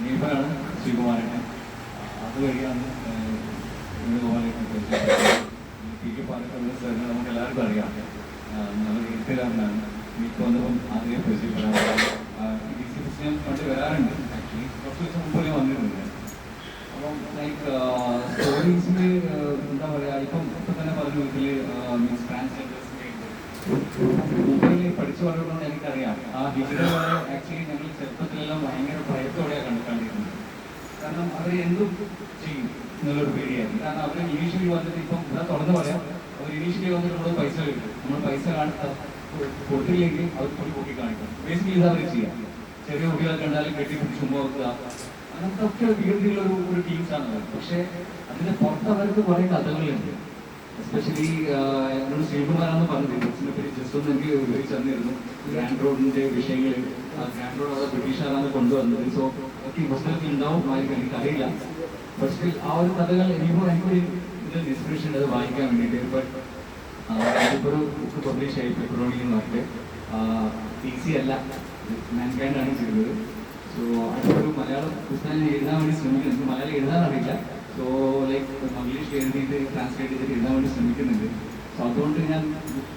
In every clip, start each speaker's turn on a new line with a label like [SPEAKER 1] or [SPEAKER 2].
[SPEAKER 1] നീഫനാണ് Sreekumaran. അതുവഴിയാണ് വേണുഗോപാലേട്ടൻ P K Palakkad സാറിനെ നമുക്ക് എല്ലാവർക്കും അറിയാം. നമ്മൾ എഴുത്തുകാരനാണ്. എനിക്ക് വന്നപ്പം ആദ്യം പരിചയപ്പെടാൻ ഞാൻ പണ്ട് വരാറുണ്ട്. ആക്ച്വലി കുറച്ച് ദിവസം മുമ്പ് ഞാൻ വന്നിട്ടുണ്ട്. അപ്പം ലൈക്ക് സ്റ്റോറീസിൽ എന്താ പറയുക, ഇപ്പം തന്നെ പറഞ്ഞു ഇതിൽ മീൻസ് ട്രാൻസ്ജെൻഡേഴ്സിൻ്റെ മുംബൈയിൽ പഠിച്ചു വളർന്നതുകൊണ്ട് എനിക്കറിയാം. ആ ഹിജറകളെ ആക്ച്വലി ഞങ്ങൾ ചെറുപ്പത്തിലെല്ലാം ഭയങ്കര ഭയത്തോടെയാണ് കണ്ടിരുന്നത്. കാരണം അവർ എന്തും ചെയ്യും എന്നുള്ളൊരു പേടിയായിരുന്നു. കാരണം അവർ ഇനീഷ്യലി വന്നിട്ട് ഇപ്പം ഇവിടെ തുറന്നു പറയാം, അവർ ഇനീഷ്യലി വന്നിട്ട് നമ്മൾ പൈസ കിട്ടും. നമ്മൾ പൈസ കൊടുത്തില്ലെങ്കിൽ അവർ കൂടി കൂട്ടി കാണിക്കും. ബേസിക്കലി ഇത് അവർ ചെയ്യാം. ചെറിയ കുട്ടികളെ കണ്ടാലും കെട്ടിപ്പിടിച്ച് ചുമ്മാ വെക്കുക, അങ്ങനത്തെ ഒക്കെ വീട്ടിലുള്ള ഒരു ടീംസാണ്. പക്ഷേ അതിന്റെ പുറത്ത് അവർക്ക് കുറെ കഥകളുണ്ട്. എസ്പെഷ്യലി എന്നോട് ശ്രീകുമാരാന്ന് പറഞ്ഞത് ബസ്സിനെ പറ്റി ജസ്റ്റ് ഒന്ന് എനിക്ക് വിവരിച്ചു തന്നിരുന്നു. ഗ്രാൻഡ് റോഡിന്റെ വിഷയങ്ങൾ, ഗ്രാൻഡ് റോഡ് അത് ബ്രിട്ടീഷുകാരാണ് കൊണ്ടുവന്നത്. സോ ഒക്കെ ഈ പുസ്തകത്തിൽ ഉണ്ടാവുമായിരിക്കും, എനിക്കറിയില്ല. പക്ഷേ ആ ഒരു കഥകൾ എനിക്കൊരു ഇതിൽ ഇൻസ്പിറേഷൻ അത് വായിക്കാൻ വേണ്ടിയിട്ട്. ബട്ട് അതിപ്പോൾ ഒരു ബുക്ക് പബ്ലിഷ് ആയി ഫെബ്രുവരി എന്ന് പറഞ്ഞിട്ട്. ഈസി അല്ല, മാൻകൈൻഡാണ് ചെയ്തത്. സോ അതിലൊരു മലയാളം പുസ്തകം എഴുതാൻ വേണ്ടി ശ്രമിക്കുന്നു. എനിക്ക് മലയാളം എഴുതാൻ അറിയില്ല. സോ ലൈക്ക് ഇംഗ്ലീഷ് എഴുതിയിട്ട് ട്രാൻസ്ലേറ്റ് ചെയ്തിട്ട് എഴുതാൻ വേണ്ടി ശ്രമിക്കുന്നുണ്ട്. സോ അതുകൊണ്ട് ഞാൻ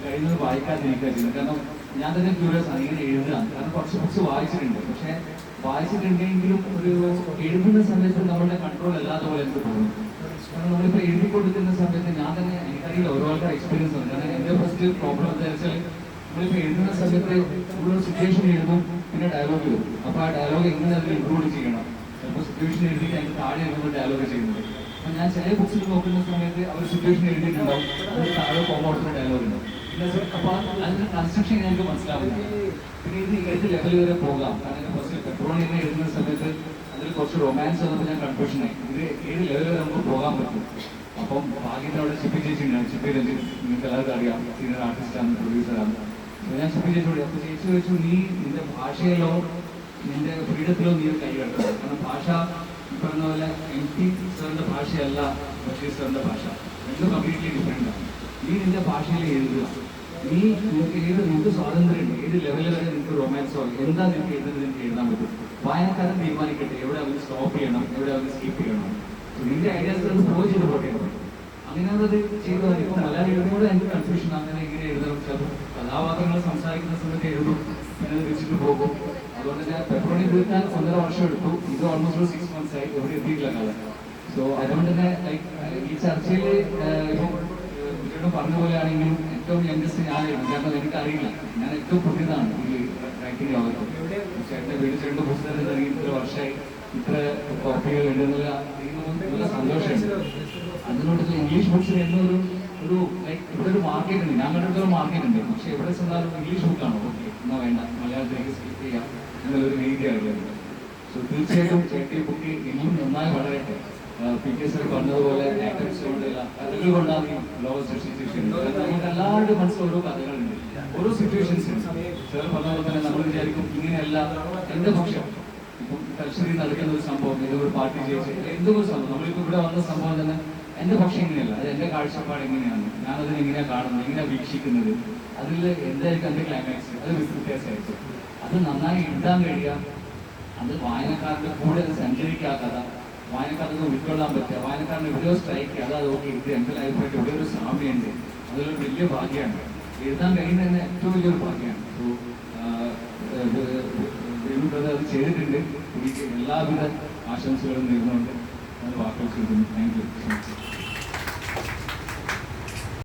[SPEAKER 1] കഴിയുന്നത് വായിക്കാതിരിക്കുക ചെയ്യുന്നത്. കാരണം ഞാൻ തന്നെ ക്യൂരിയസ് ആണ് ഇങ്ങനെ എഴുതുക. കാരണം കുറച്ച് വായിച്ചിട്ടുണ്ട്. പക്ഷേ വായിച്ചിട്ടുണ്ടെങ്കിലും ഒരു എഴുതുന്ന സമയത്ത് നമ്മളുടെ കൺട്രോൾ അല്ലാത്ത പോലെ എനിക്ക് തോന്നുന്നു. കാരണം നമ്മളിപ്പോൾ എഴുതി കൊടുക്കുന്ന സമയത്ത് ഞാൻ തന്നെ, എനിക്കറിയില്ല, ഓരോ ആൾക്കാർ എക്സ്പീരിയൻസ് ഉണ്ട്. കാരണം എൻ്റെ ഫസ്റ്റ് പ്രോബ്ലം എന്താ വെച്ചാൽ നമ്മളിപ്പോൾ എഴുതുന്ന സമയത്ത് നമ്മളൊരു സിറ്റുവേഷൻ എഴുതും, പിന്നെ ഡയലോഗ് എഴുതും. അപ്പോൾ ആ ഡയലോഗ് എങ്ങനെ അതിൽ ഇൻക്ലൂഡ് ചെയ്യണം. ചിലപ്പോൾ സിറ്റുവേഷൻ എഴുതിയിട്ട് അതിന് താഴെ എഴുതുമ്പോൾ ഡയലോഗ് ചെയ്യുന്നത്. അപ്പോൾ ഞാൻ ചില ബുക്സിൽ നോക്കുന്ന സമയത്ത് അവർ സിറ്റുവേഷൻ എഴുതിയിട്ടുണ്ടാവും, അതിന് താഴെ കോമൗട്ടിൻ്റെ ഡയലോഗ് ഉണ്ടാവും. അപ്പോൾ അതിൻ്റെ കൺസ്ട്രക്ഷൻ എനിക്ക് മനസ്സിലാവില്ല. പിന്നെ ഇത് ഏത് ലെവൽ വരെ പോകാം. കാരണം ഫസ്റ്റ് പെട്രോളിനെ എഴുതുന്ന സമയത്ത് അതിൽ കുറച്ച് റൊമാൻസ് വന്നപ്പോൾ ഞാൻ കൺഫ്യൂഷനായി. ഇത് ഏത് ലെവൽ വരെ നമുക്ക് പോകാൻ പറ്റും. അപ്പം ഭാഗ്യത്തിന് അവിടെ ചിപ്പി ചേച്ചിയുണ്ടാണ്. ചിപ്പി രഞ്ജിത്ത് നിങ്ങൾക്ക് എല്ലാവർക്കും അറിയാം, സീനിയർ ആർട്ടിസ്റ്റാണ്, പ്രൊഡ്യൂസറാണ്. ഞാൻ ചിപ്പി ചേച്ചിയോട്, അപ്പോൾ ചേച്ചി ചോദിച്ചു, നീ നിന്റെ ഭാഷയിലോ നിന്റെ ഫ്രീഡത്തിലോ നീ കൈ കെട്ടണം. കാരണം ഭാഷ ഈ പറഞ്ഞ പോലെ MP സാറിൻ്റെ ഭാഷയല്ല ബഷീർ സാറിൻ്റെ ഭാഷ, രണ്ടും കംപ്ലീറ്റ്ലി ഡിഫറെൻ്റാണ്. നീ നിന്റെ ഭാഷയിൽ എഴുതുക. നിനക്ക് സ്വാതന്ത്ര്യമുണ്ട്. ഏത് ലെവലിൽ വരെ നിനക്ക് റൊമാൻസോ എന്താ നിനക്ക് എഴുതുന്നത് നിനക്ക് എഴുതാൻ പറ്റും. വായനക്കാരൻ തീരുമാനിക്കട്ടെ എവിടെ അവർ സ്റ്റോപ്പ് ചെയ്യണം, എവിടെ അവർ സ്കിപ്പ് ചെയ്യണം. നിന്റെ ഐഡിയാസ് അത് ഫ്ലോ ചെയ്ത് പോട്ടെ. അങ്ങനെ അത് ചെയ്തു. ഇപ്പോൾ മലയാളം എഴുതുമ്പോൾ എനിക്ക് കൺഫ്യൂഷൻ, അങ്ങനെ ഇങ്ങനെ എഴുതണം. ചിലപ്പോൾ കഥാപാത്രങ്ങൾ സംസാരിക്കുന്ന സമയത്ത് എഴുതും, പിന്നെ അത് വെച്ചിട്ട് പോകും. അതുകൊണ്ട് ഞാൻ പെട്രോളിൽ തീർക്കാൻ 1.5 വർഷം എടുത്തു. ഇത് ഓൾമോസ്റ്റ് 6 months ആയി, എവിടെ എത്തിയിട്ടില്ല കഥ. സോ അതുകൊണ്ട് തന്നെ ഈ ചർച്ചയിൽ ഇപ്പം കുട്ടിയോട് പറഞ്ഞ പോലെയാണെങ്കിലും ഏറ്റവും യങ്സ്റ്റ് ഞാനായിരുന്നു. കാരണം എനിക്കറിയില്ല, ഞാൻ ഏറ്റവും പുതിയതാണ് ഈ റൈറ്റിംഗ് ലോകത്ത്. ചേട്ടൻ്റെ വീട് ചേട്ടൻ്റെ പുസ്തകം തുടങ്ങി 3 വർഷമായി. ഇത്ര കോപ്പികൾ എഴുതുന്നുള്ള സന്തോഷമുണ്ട്. അതിനോട് ഇംഗ്ലീഷ് ബുക്സിന് എന്നൊരു ഇവിടെ ഒരു മാർക്കറ്റ് ഉണ്ട്. ഞാൻ കണ്ടിടത്തൊരു മാർക്കറ്റ് ഉണ്ട്. പക്ഷെ എവിടെ ചെന്നാലും ഇംഗ്ലീഷ് ബുക്കാണോ, ഓക്കെ എന്നാൽ വേണ്ട, മലയാളത്തിലേക്ക് സ്കിപ്പ് ചെയ്യാം എന്നുള്ളൊരു രീതി അറിയുന്നത്. സോ തീർച്ചയായിട്ടും ചേട്ടി ബുക്ക് ഇനിയും നന്നായി വളരട്ടെ. PK സാർ പറഞ്ഞതുപോലെ ആക്ടേഴ്സ് കൊണ്ടല്ല, കഥകൾ കൊണ്ടാണ് ഈ ലോകം സൃഷ്ടിച്ചിരിക്കുന്നത്. നമുക്ക് എല്ലാവരുടെ മനസ്സിൽ ഓരോ കഥകളുണ്ട്, ഓരോ സിറ്റുവേഷൻസ് ഉണ്ട്. സാർ പറഞ്ഞതുപോലെ തന്നെ നമ്മൾ വിചാരിക്കും ഇങ്ങനെയല്ല. എൻ്റെ പക്ഷം ഇപ്പം തലശ്ശേരി നടക്കുന്ന ഒരു സംഭവം, ഇതൊരു പാർട്ടി ജയിച്ച് എന്തൊരു സംഭവം, നമ്മളിപ്പോൾ ഇവിടെ വന്ന സംഭവം തന്നെ എൻ്റെ പക്ഷം ഇങ്ങനെയല്ല, അത് എൻ്റെ കാഴ്ചപ്പാട് എങ്ങനെയാണ്, ഞാനതിനെ എങ്ങനെയാണ് കാണുന്നത്, എങ്ങനെയാണ് വീക്ഷിക്കുന്നത്, അതിൽ എന്തായിരിക്കും എൻ്റെ ക്ലൈമാക്സ്, അത് വ്യത്യാസമായിരിക്കും. അത് നന്നായി എഴുതാൻ കഴിയുക, അത് വായനക്കാരുടെ കൂടെ അത് സഞ്ചരിക്കുക. കഥ വായനക്കാർക്ക് ഉൾക്കൊള്ളാൻ പറ്റുക, വായനക്കാരന് എവിടെയോ സ്ട്രൈക്ക് ചെയ്യുക, അത് ഓക്കെ ഇത് എൻ്റെ ലൈഫായിട്ട് എവിടെയോ ഒരു സാമ്യമുണ്ട്, അതൊരു വലിയ ഭാഗ്യമാണ്. എഴുതാൻ കഴിയുന്നതിന് ഏറ്റവും വലിയൊരു ഭാഗ്യമാണ്. സോ അത് ചെയ്തിട്ടുണ്ട്. എനിക്ക് എല്ലാവിധ ആശംസകളും നേർന്നുകൊണ്ട് അത് വാക്കുകൾ ചെയ്തിട്ടുണ്ട്. Thank you.